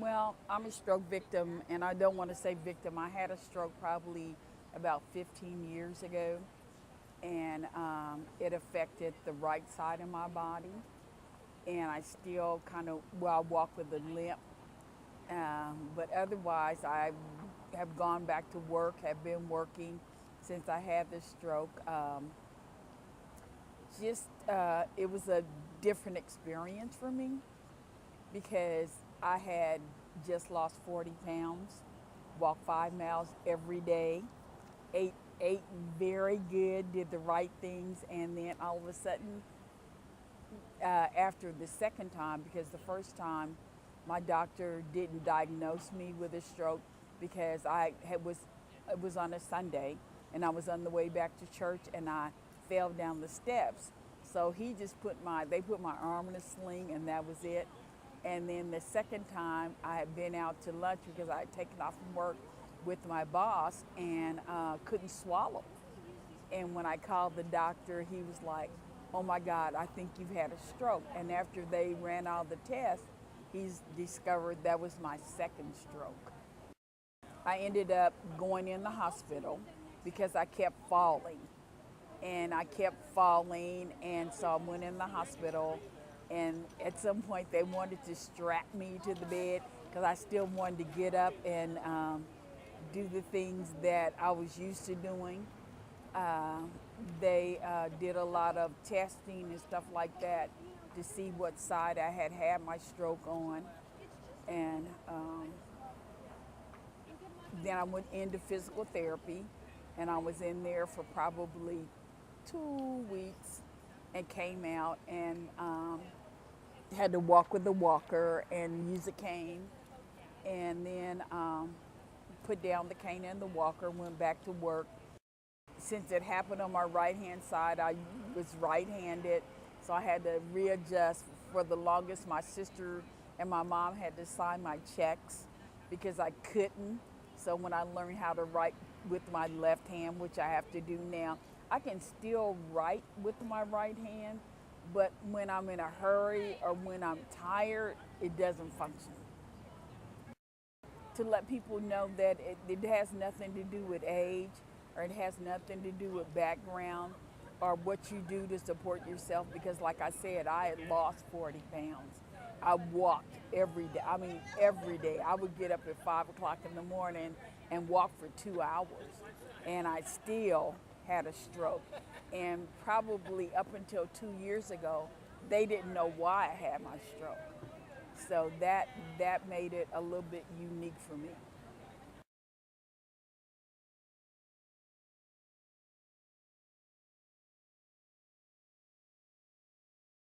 Well, I'm a stroke victim, and I don't want to say victim. I had a stroke probably about 15 years ago, and it affected the right side of my body. And I still kind of, well, I walk with a limp. But otherwise, I have gone back to work, have been working since I had the stroke. It was a different experience for me because I had just lost 40 pounds, walked 5 miles every day, ate very good, did the right things, and then all of a sudden, after the second time, because the first time my doctor didn't diagnose me with a stroke because it was on a Sunday and I was on the way back to church and I fell down the steps. So they put my arm in a sling and that was it. And then the second time I had been out to lunch because I had taken off from work with my boss and couldn't swallow. And when I called the doctor, he was like, "Oh my God, I think you've had a stroke." And after they ran all the tests, he's discovered that was my second stroke. I ended up going in the hospital because I kept falling. And I kept falling, and so I went in the hospital. And at some point, they wanted to strap me to the bed because I still wanted to get up and do the things that I was used to doing. They did a lot of testing and stuff like that to see what side I had had my stroke on. And then I went into physical therapy, and I was in there for probably 2 weeks and came out and had to walk with a walker and use a cane. And then put down the cane and the walker, went back to work. Since it happened on my right-hand side, I was right-handed, so I had to readjust. For the longest, my sister and my mom had to sign my checks because I couldn't. So when I learned how to write with my left hand, which I have to do now, I can still write with my right hand, but when I'm in a hurry or when I'm tired, it doesn't function. To let people know that it has nothing to do with age, or it has nothing to do with background or what you do to support yourself, because like I said, I had lost 40 pounds. I walked every day. I mean, every day. I would get up at 5 o'clock in the morning and walk for 2 hours, and I still had a stroke. And probably up until 2 years ago, they didn't know why I had my stroke. So that made it a little bit unique for me.